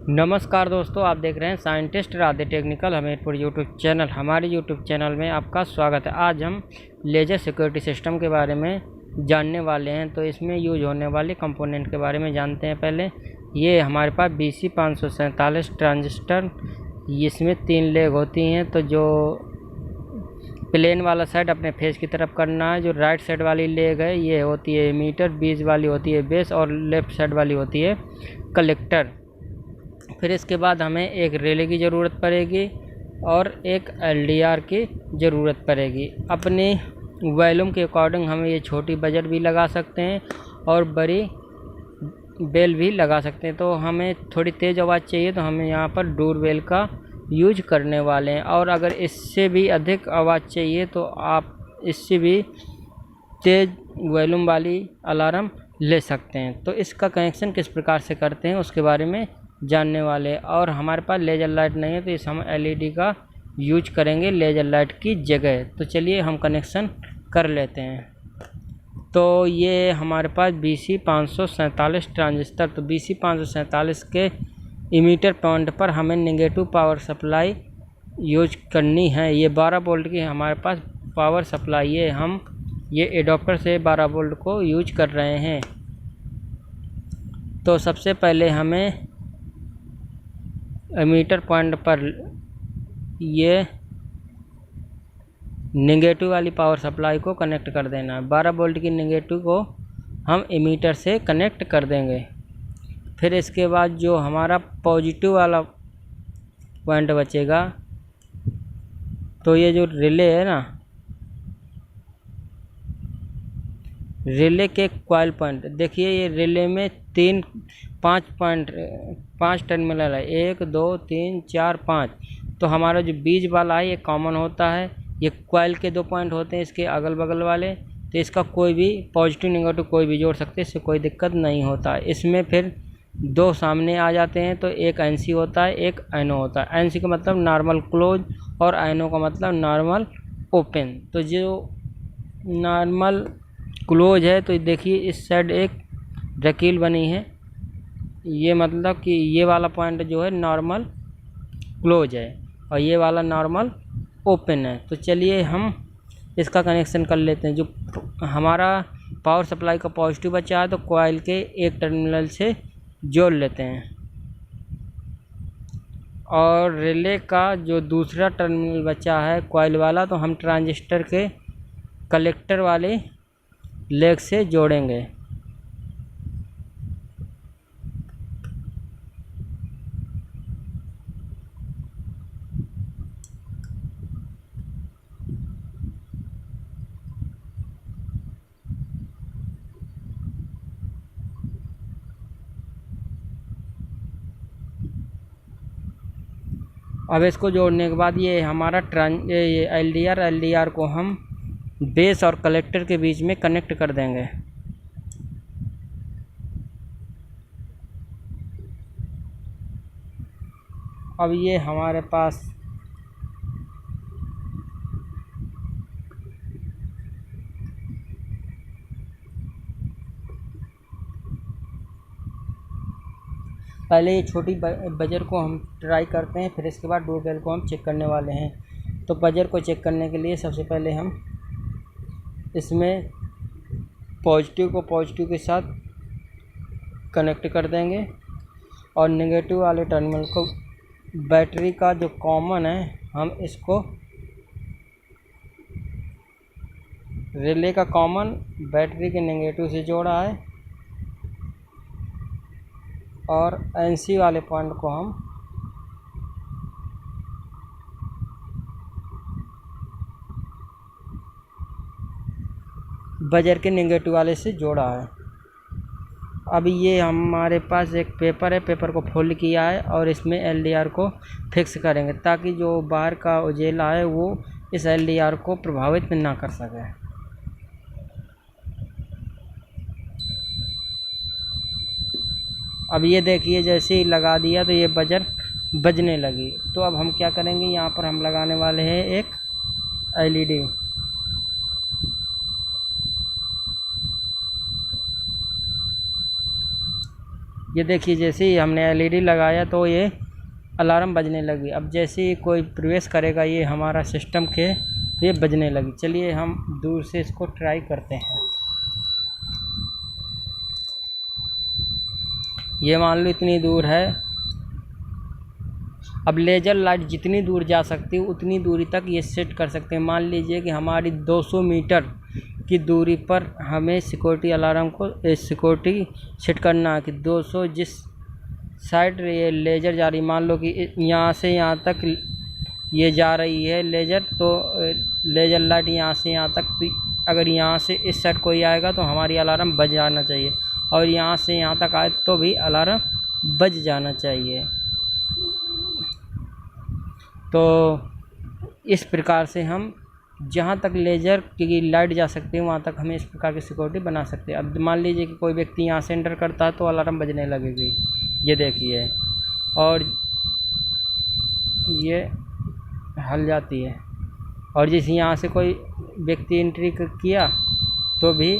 नमस्कार दोस्तों, आप देख रहे हैं scientist Radhe technical Hamirpur YouTube channel. हमारे यूट्यूब चैनल में आपका स्वागत है। आज हम लेजर सिक्योरिटी सिस्टम के बारे में जानने वाले हैं। तो इसमें यूज होने वाले कंपोनेंट के बारे में जानते हैं। पहले ये हमारे पास BC547 ट्रांजिस्टर, इसमें 3 लेग होती हैं। तो जो प्लेन वाला साइड अपने फेस की तरफ करना है। जो राइट साइड वाली लेग है ये होती है एमीटर, बीच वाली होती है बेस और लेफ़्ट साइड वाली होती है कलेक्टर। फिर इसके बाद हमें एक रिले की ज़रूरत पड़ेगी और एक LDR की ज़रूरत पड़ेगी। अपने वॉल्यूम के अकॉर्डिंग हम ये छोटी बजर भी लगा सकते हैं और बड़ी बेल भी लगा सकते हैं। तो हमें थोड़ी तेज़ आवाज़ चाहिए तो हमें यहाँ पर डोर बेल का यूज करने वाले हैं। और अगर इससे भी अधिक आवाज़ चाहिए तो आप इससे भी तेज़ वॉल्यूम वाली अलार्म ले सकते हैं। तो इसका कनेक्शन किस प्रकार से करते हैं उसके बारे में जानने वाले। और हमारे पास लेज़र लाइट नहीं है तो इस हम LED का यूज करेंगे लेज़र लाइट की जगह। तो चलिए हम कनेक्शन कर लेते हैं। तो ये हमारे पास BC547 ट्रांजिस्टर, तो BC547 के इमीटर पॉइंट पर हमें नेगेटिव पावर सप्लाई यूज करनी है। ये 12 वोल्ट की हमारे पास पावर सप्लाई है। हम ये एडाप्टर से 12 वोल्ट को यूज कर रहे हैं। तो सबसे पहले हमें एमीटर पॉइंट पर ये नेगेटिव वाली पावर सप्लाई को कनेक्ट कर देना है। 12 वोल्ट की नेगेटिव को हम एमीटर से कनेक्ट कर देंगे। फिर इसके बाद जो हमारा पॉजिटिव वाला पॉइंट बचेगा, तो ये जो रिले है ना, रिले के कॉइल पॉइंट देखिए, ये रिले में 5 टर्मिनल है। 1 2 3 4 5। तो हमारा जो बीच वाला है ये कॉमन होता है। ये कॉइल के 2 पॉइंट होते हैं इसके अगल बगल वाले। तो इसका कोई भी पॉजिटिव नेगेटिव कोई भी जोड़ सकते हैं, इससे कोई दिक्कत नहीं होता। इसमें फिर 2 सामने आ जाते हैं। तो एक NC होता है, एक NO होता है। NC का मतलब नॉर्मल क्लोज और NO का मतलब नॉर्मल ओपन। तो जो नॉर्मल क्लोज है तो देखिए इस साइड एक रकील बनी है, ये मतलब कि ये वाला पॉइंट जो है नॉर्मल क्लोज है और ये वाला नॉर्मल ओपन है। तो चलिए हम इसका कनेक्शन कर लेते हैं। जो हमारा पावर सप्लाई का पॉजिटिव बचा है तो कॉइल के एक टर्मिनल से जोड़ लेते हैं। और रिले का जो दूसरा टर्मिनल बचा है कॉइल वाला, तो हम ट्रांजिस्टर के कलेक्टर वाले लेग से जोड़ेंगे। अब इसको जोड़ने के बाद ये हमारा ये LDR को हम बेस और कलेक्टर के बीच में कनेक्ट कर देंगे। अब ये हमारे पास पहले ये छोटी बजर को हम ट्राई करते हैं, फिर इसके बाद डोरबेल को हम चेक करने वाले हैं। तो बजर को चेक करने के लिए सबसे पहले हम इसमें पॉजिटिव को पॉजिटिव के साथ कनेक्ट कर देंगे और नेगेटिव वाले टर्मिनल को बैटरी का जो कॉमन है हम इसको रिले का कॉमन बैटरी के नेगेटिव से जोड़ा है और NC वाले पॉइंट को हम बजर के नेगेटिव वाले से जोड़ा है। अब ये हमारे पास एक पेपर है, पेपर को फोल्ड किया है और इसमें LDR को फिक्स करेंगे ताकि जो बाहर का उजेला है वो इस LDR को प्रभावित ना कर सके। अब ये देखिए जैसे ही लगा दिया तो ये बजर बजने लगी। तो अब हम क्या करेंगे, यहाँ पर हम लगाने वाले हैं एक LED। ये देखिए जैसे ही हमने एलईडी लगाया तो ये अलार्म बजने लगी। अब जैसे ही कोई प्रवेश करेगा ये हमारा सिस्टम के तो ये बजने लगी। चलिए हम दूर से इसको ट्राई करते हैं। ये मान लो इतनी दूर है। अब लेज़र लाइट जितनी दूर जा सकती है उतनी दूरी तक ये सेट कर सकते हैं। मान लीजिए कि हमारी 200 मीटर की दूरी पर हमें सिक्योरिटी अलार्म को सिक्योरिटी सेट करना है कि 200 जिस साइड ये लेज़र जा रही, मान लो कि यहाँ से यहाँ तक ये जा रही है लेज़र, तो लेज़र लाइट यहाँ से यहाँ तक, अगर यहाँ से इस साइड कोई आएगा तो हमारी अलार्म बज जाना चाहिए, और यहाँ से यहाँ तक आए तो भी अलार्म बज जाना चाहिए। तो इस प्रकार से हम जहाँ तक लेज़र की लाइट जा सकती है वहाँ तक हमें इस प्रकार की सिक्योरिटी बना सकते हैं। अब मान लीजिए कि कोई व्यक्ति यहाँ से एंटर करता है तो अलार्म बजने लगेगी, ये देखिए, और ये हल जाती है। और जैसे यहाँ से कोई व्यक्ति एंट्री किया तो भी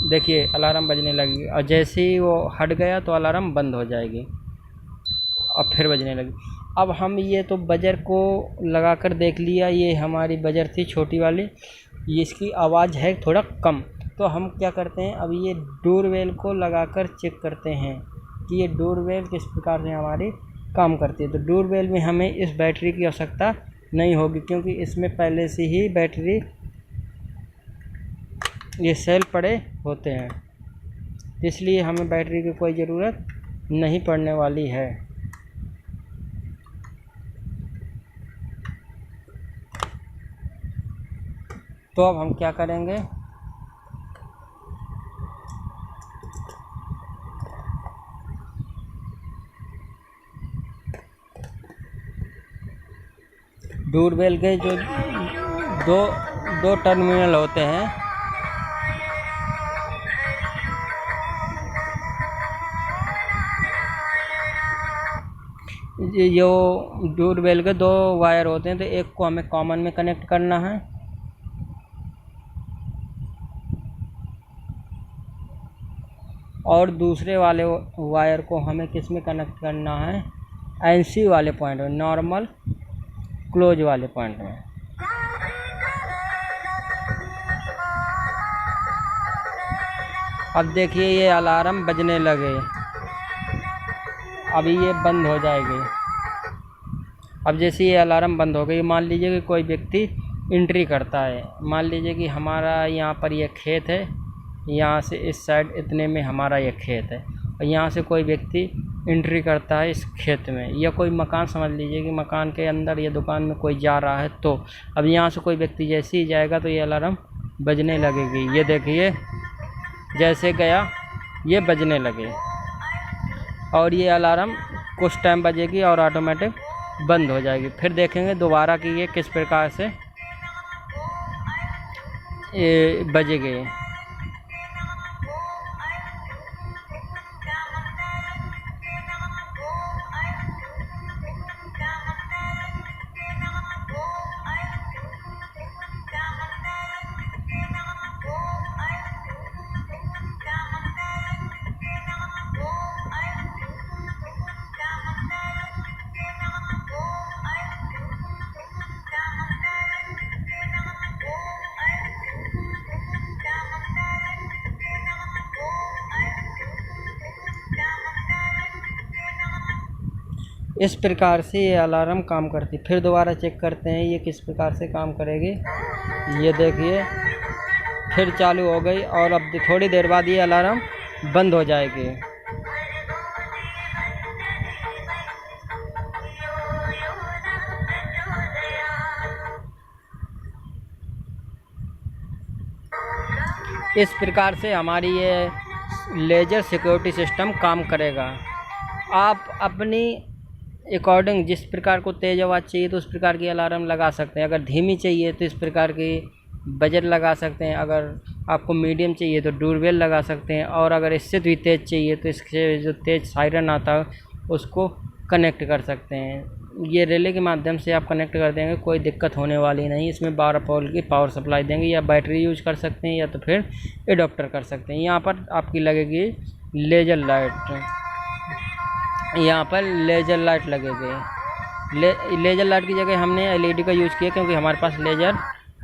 देखिए अलार्म बजने लगेगी, और जैसे ही वो हट गया तो अलार्म बंद हो जाएगी और फिर बजने लगी। अब हम ये तो बजर को लगा कर देख लिया, ये हमारी बजर थी छोटी वाली, ये इसकी आवाज़ है थोड़ा कम। तो हम क्या करते हैं, अब ये डोरबेल को लगाकर चेक करते हैं कि ये डोरबेल किस प्रकार से हमारी काम करती है। तो डोरबेल में हमें इस बैटरी की आवश्यकता नहीं होगी, क्योंकि इसमें पहले से ही बैटरी ये सेल पड़े होते हैं, इसलिए हमें बैटरी की कोई ज़रूरत नहीं पड़ने वाली है। तो अब हम क्या करेंगे, डोरबेल के जो दो टर्मिनल होते हैं, जो डोरबेल के 2 वायर होते हैं, तो एक को हमें कॉमन में कनेक्ट करना है और दूसरे वाले वायर को हमें किस में कनेक्ट करना है, एनसी वाले पॉइंट में, नॉर्मल क्लोज वाले पॉइंट में। अब देखिए ये अलार्म बजने लगे, अभी ये बंद हो जाएगी। अब जैसे ये अलार्म बंद हो गई, मान लीजिए कि कोई व्यक्ति एंट्री करता है, मान लीजिए कि हमारा यहाँ पर ये खेत है, यहाँ से इस साइड इतने में हमारा ये खेत है, और यहाँ से कोई व्यक्ति एंट्री करता है इस खेत में, या कोई मकान समझ लीजिए कि मकान के अंदर या दुकान में कोई जा रहा है, तो अब यहाँ से कोई व्यक्ति जैसे ही जाएगा तो ये अलार्म बजने लगेगी। ये देखिए जैसे गया ये बजने लगे, और ये अलार्म कुछ टाइम बजेगी और ऑटोमेटिक बंद हो जाएगी। फिर देखेंगे दोबारा कि ये किस प्रकार से बजेगी। इस प्रकार से ये अलार्म काम करती। फिर दोबारा चेक करते हैं ये किस प्रकार से काम करेगी। ये देखिए फिर चालू हो गई, और अब थोड़ी देर बाद ये अलार्म बंद हो जाएगी। इस प्रकार से हमारी ये लेज़र सिक्योरिटी सिस्टम काम करेगा। आप अपनी अकॉर्डिंग जिस प्रकार को तेज़ आवाज़ चाहिए तो उस प्रकार की अलार्म लगा सकते हैं, अगर धीमी चाहिए तो इस प्रकार की बजर लगा सकते हैं, अगर आपको मीडियम चाहिए तो डोरबेल लगा सकते हैं, और अगर इससे भी तेज़ चाहिए तो इससे जो तेज़ सायरन आता है उसको कनेक्ट कर सकते हैं। ये रिले के माध्यम से आप कनेक्ट कर देंगे, कोई दिक्कत होने वाली नहीं। इसमें 12 वोल्ट की पावर सप्लाई देंगे, या बैटरी यूज कर सकते हैं या तो फिर एडाप्टर कर सकते हैं। यहाँ पर आपकी लगेगी लेज़र लाइट, यहाँ पर लेज़र लाइट लगेगी। लेज़र लाइट की जगह हमने एलईडी का यूज़ किया क्योंकि हमारे पास लेज़र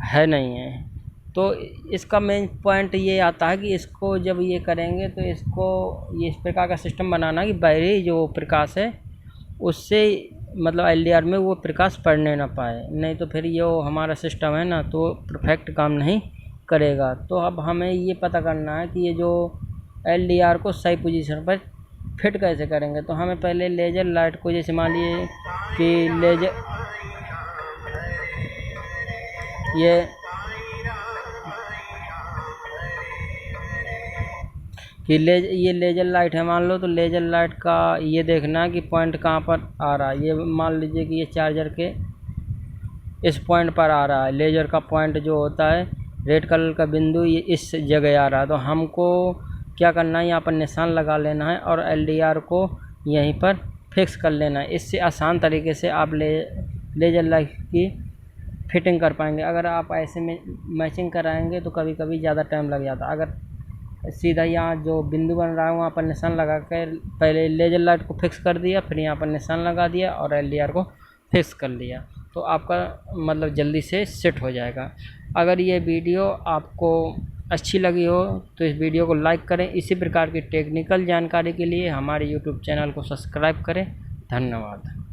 है नहीं है। तो इसका मेन पॉइंट ये आता है कि इसको जब ये करेंगे तो इसको ये इस प्रकार का सिस्टम बनाना कि बाहरी जो प्रकाश है उससे मतलब एलडीआर में वो प्रकाश पड़ने ना पाए, नहीं तो फिर ये हमारा सिस्टम है ना तो परफेक्ट काम नहीं करेगा। तो अब हमें ये पता करना है कि ये जो एलडीआर को सही पोजीशन पर फिट कैसे करेंगे। तो हमें पहले लेज़र लाइट को, जैसे मान लिए कि ये लेज़र लाइट है मान लो, तो लेज़र लाइट का ये देखना है कि पॉइंट कहाँ पर आ रहा है। ये मान लीजिए कि ये चार्जर के इस पॉइंट पर आ रहा है, लेज़र का पॉइंट जो होता है रेड कलर का बिंदु ये इस जगह आ रहा है। तो हमको क्या करना है, यहाँ पर निशान लगा लेना है और एलडीआर को यहीं पर फिक्स कर लेना है। इससे आसान तरीके से आप लेज़र लाइट की फिटिंग कर पाएंगे। अगर आप ऐसे में मैचिंग कराएंगे तो कभी कभी ज़्यादा टाइम लग जाता। अगर सीधा यहाँ जो बिंदु बन रहा है वहाँ पर निशान लगा कर पहले लेज़र लाइट को फिक्स कर दिया, फिर यहाँ पर निशान लगा दिया और एलडीआर को फिक्स कर लिया, तो आपका मतलब जल्दी से सेट हो जाएगा। अगर ये वीडियो आपको अच्छी लगी हो तो इस वीडियो को लाइक करें। इसी प्रकार की टेक्निकल जानकारी के लिए हमारे यूट्यूब चैनल को सब्सक्राइब करें। धन्यवाद।